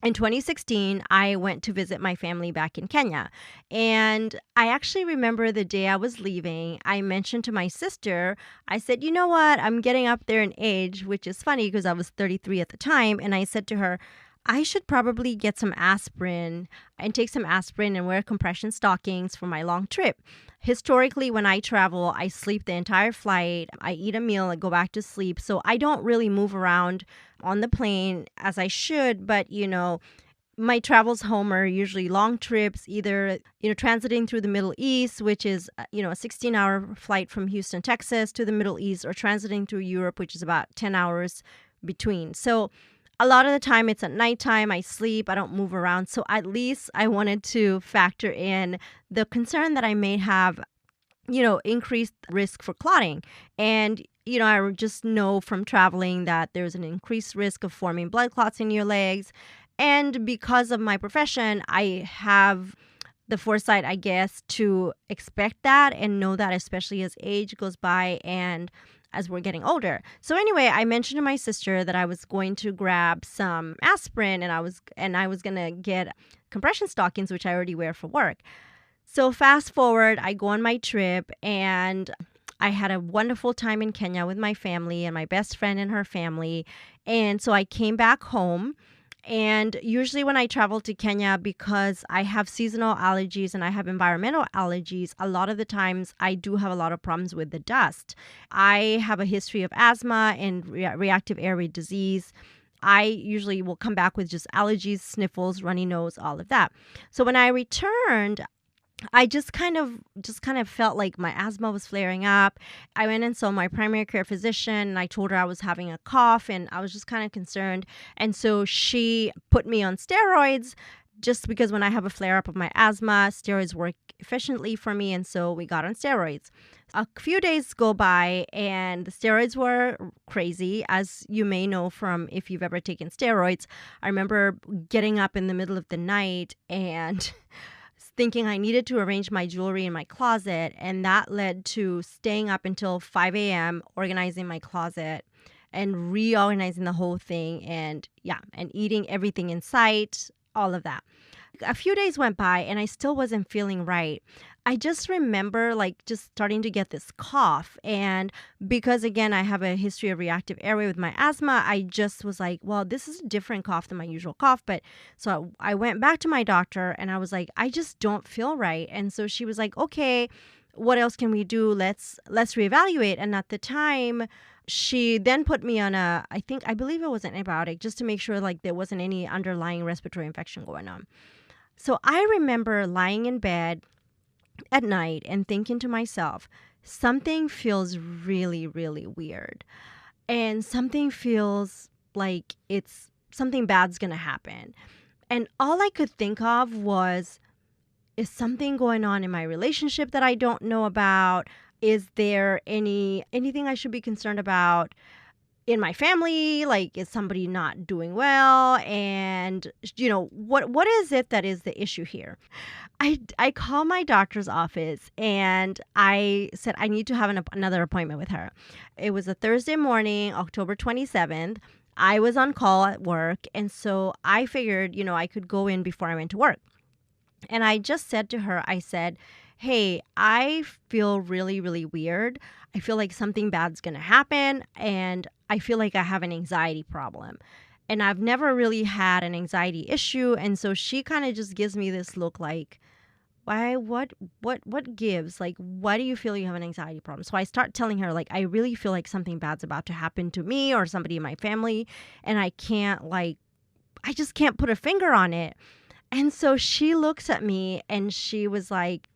In 2016, I went to visit my family back in Kenya. And I actually remember the day I was leaving, I mentioned to my sister, I said, you know what? I'm getting up there in age, which is funny because I was 33 at the time. And I said to her, I should probably get some aspirin and take some aspirin and wear compression stockings for my long trip. Historically, when I travel, I sleep the entire flight. I eat a meal and go back to sleep. So I don't really move around on the plane as I should. But, my travels home are usually long trips, either, transiting through the Middle East, which is, a 16-hour flight from Houston, Texas to the Middle East, or transiting through Europe, which is about 10 hours between. So a lot of the time it's at nighttime. I sleep. I don't move around. So at least I wanted to factor in the concern that I may have, increased risk for clotting. And, I just know from traveling that there's an increased risk of forming blood clots in your legs. And because of my profession, I have the foresight, I guess, to expect that and know that, especially as age goes by and as we're getting older. So anyway, I mentioned to my sister that I was going to grab some aspirin and I was going to get compression stockings, which I already wear for work. So fast forward, I go on my trip and I had a wonderful time in Kenya with my family and my best friend and her family. And so I came back home. And usually when I travel to Kenya, because I have seasonal allergies and I have environmental allergies, a lot of the times I do have a lot of problems with the dust. I have a history of asthma and reactive airway disease. I usually will come back with just allergies, sniffles, runny nose, all of that. So when I returned, I just kind of felt like my asthma was flaring up. I went and saw my primary care physician and I told her I was having a cough and I was just kind of concerned. And so she put me on steroids just because when I have a flare up of my asthma, steroids work efficiently for me. And so we got on steroids. A few days go by and the steroids were crazy, as you may know from if you've ever taken steroids. I remember getting up in the middle of the night and thinking I needed to arrange my jewelry in my closet, and that led to staying up until 5 a.m. organizing my closet and reorganizing the whole thing and eating everything in sight, all of that. A few days went by and I still wasn't feeling right. I just remember just starting to get this cough. And because, again, I have a history of reactive airway with my asthma, I just was like, well, this is a different cough than my usual cough. But so I went back to my doctor and I was like, I just don't feel right. And so she was like, okay, what else can we do? Let's reevaluate. And at the time, she then put me on I believe it was an antibiotic just to make sure there wasn't any underlying respiratory infection going on. So I remember lying in bed at night and thinking to myself, something feels really, really weird. And something feels like something bad's going to happen. And all I could think of was, is something going on in my relationship that I don't know about? Is there anything I should be concerned about in my family? Is somebody not doing well? And, what is it that is the issue here? I called my doctor's office and I said I need to have another appointment with her. It was a Thursday morning, October 27th. I was on call at work. And so I figured, I could go in before I went to work. And I just said to her, I said, hey, I feel really, really weird. I feel like something bad's going to happen. And I feel like I have an anxiety problem. And I've never really had an anxiety issue. And so she kind of just gives me this look like, why, what gives? Why do you feel you have an anxiety problem? So I start telling her, I really feel like something bad's about to happen to me or somebody in my family. And I just can't put a finger on it. And so she looks at me and she was like,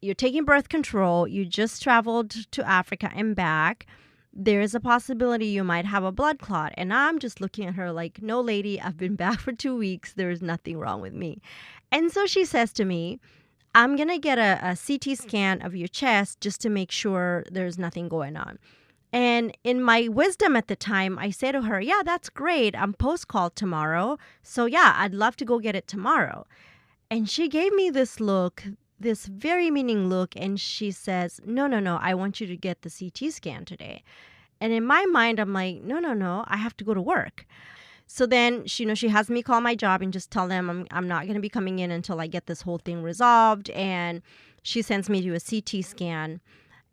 you're taking birth control. You just traveled to Africa and back. There's a possibility you might have a blood clot. And I'm just looking at her like, no, lady, I've been back for 2 weeks. There's nothing wrong with me. And so she says to me, I'm going to get a CT scan of your chest just to make sure there's nothing going on. And in my wisdom at the time, I say to her, yeah, that's great. I'm post-call tomorrow. So yeah, I'd love to go get it tomorrow. And she gave me this look, this very meaning look. And she says, no, I want you to get the CT scan today. And in my mind, I'm like, no, I have to go to work. So then she has me call my job and just tell them I'm not going to be coming in until I get this whole thing resolved. And she sends me to a CT scan.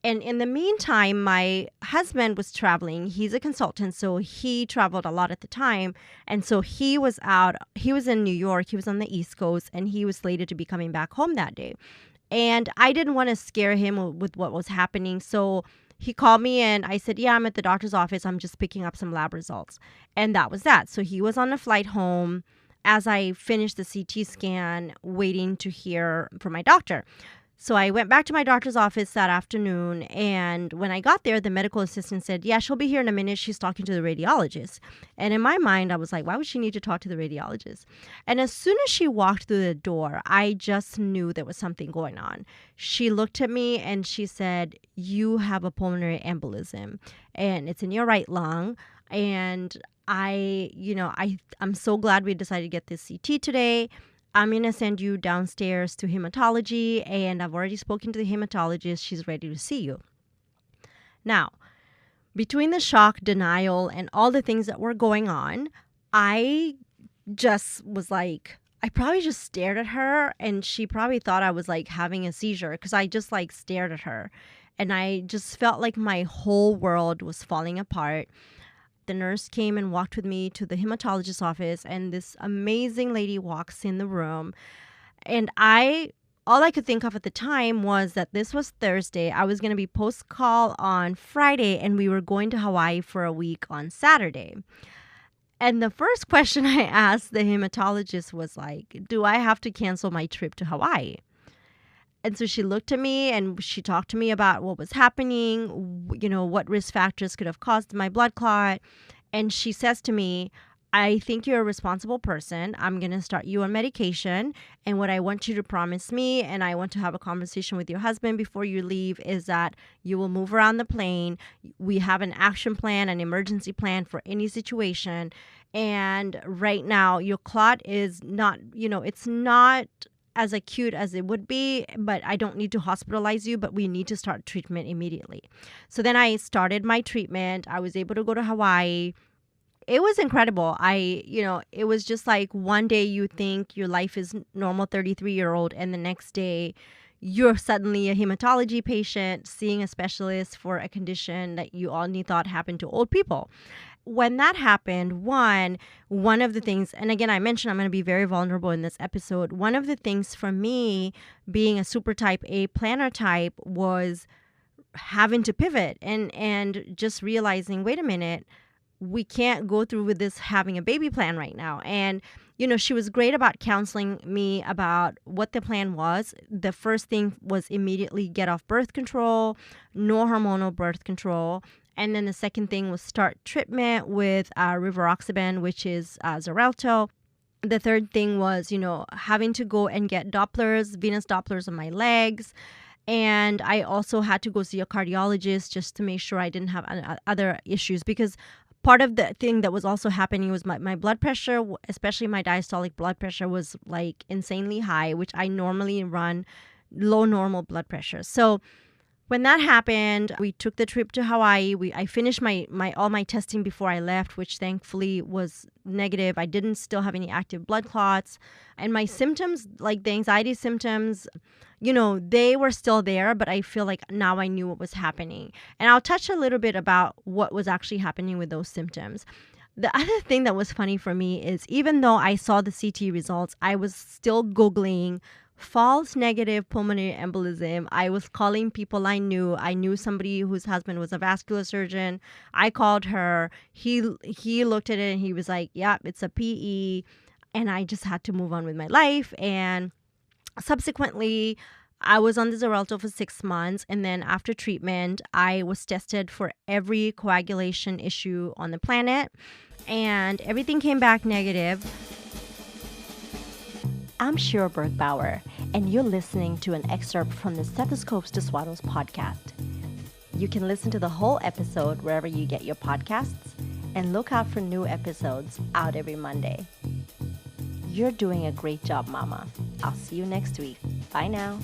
And in the meantime, my husband was traveling. He's a consultant, so he traveled a lot at the time. And so he was in New York, he was on the East Coast, and he was slated to be coming back home that day. And I didn't want to scare him with what was happening. So he called me and I said, yeah, I'm at the doctor's office. I'm just picking up some lab results. And that was that. So he was on a flight home as I finished the CT scan, waiting to hear from my doctor. So I went back to my doctor's office that afternoon, and when I got there, the medical assistant said, yeah, she'll be here in a minute. She's talking to the radiologist. And in my mind, I was like, why would she need to talk to the radiologist? And as soon as she walked through the door, I just knew there was something going on. She looked at me and she said, you have a pulmonary embolism, and it's in your right lung. And I'm so glad we decided to get this CT today. I'm going to send you downstairs to hematology, and I've already spoken to the hematologist. She's ready to see you. Now, between the shock, denial, and all the things that were going on, I just was like, I probably just stared at her, and she probably thought I was like having a seizure because I just like stared at her. And I just felt like my whole world was falling apart. The nurse came and walked with me to the hematologist's office, and this amazing lady walks in the room. And all I could think of at the time was that this was Thursday. I was going to be post-call on Friday, and we were going to Hawaii for a week on Saturday. And the first question I asked the hematologist was like, do I have to cancel my trip to Hawaii? And so she looked at me and she talked to me about what was happening, what risk factors could have caused my blood clot. And she says to me, I think you're a responsible person. I'm going to start you on medication. And what I want you to promise me, and I want to have a conversation with your husband before you leave, is that you will move around the plane. We have an action plan, an emergency plan for any situation. And right now, your clot is not, it's not as acute as it would be, but I don't need to hospitalize you, but we need to start treatment immediately. So then I started my treatment. I was able to go to Hawaii. It was incredible. It was just like one day you think your life is normal 33-year-old, and the next day you're suddenly a hematology patient seeing a specialist for a condition that you only thought happened to old people. When that happened, one of the things, and again, I mentioned I'm going to be very vulnerable in this episode. One of the things for me, being a super type A planner type, was having to pivot and just realizing, wait a minute, we can't go through with this having a baby plan right now. And, she was great about counseling me about what the plan was. The first thing was immediately get off birth control, no hormonal birth control. And then the second thing was start treatment with rivaroxaban, which is Xarelto. The third thing was, having to go and get Dopplers, venous Dopplers on my legs. And I also had to go see a cardiologist just to make sure I didn't have other issues, because part of the thing that was also happening was my blood pressure, especially my diastolic blood pressure, was like insanely high, which I normally run low normal blood pressure. So when that happened, we took the trip to Hawaii. I finished all my testing before I left, which thankfully was negative. I didn't still have any active blood clots. And my symptoms, like the anxiety symptoms, they were still there, but I feel like now I knew what was happening. And I'll touch a little bit about what was actually happening with those symptoms. The other thing that was funny for me is, even though I saw the CT results, I was still Googling false negative pulmonary embolism. I was calling people I knew. I knew somebody whose husband was a vascular surgeon. I called her. He looked at it and he was like, yeah, it's a PE. And I just had to move on with my life. And subsequently, I was on the Xarelto for 6 months. And then after treatment, I was tested for every coagulation issue on the planet. And everything came back negative. I'm Shira Bergbauer, and you're listening to an excerpt from the Stethoscopes to Swaddles podcast. You can listen to the whole episode wherever you get your podcasts, and look out for new episodes out every Monday. You're doing a great job, Mama. I'll see you next week. Bye now.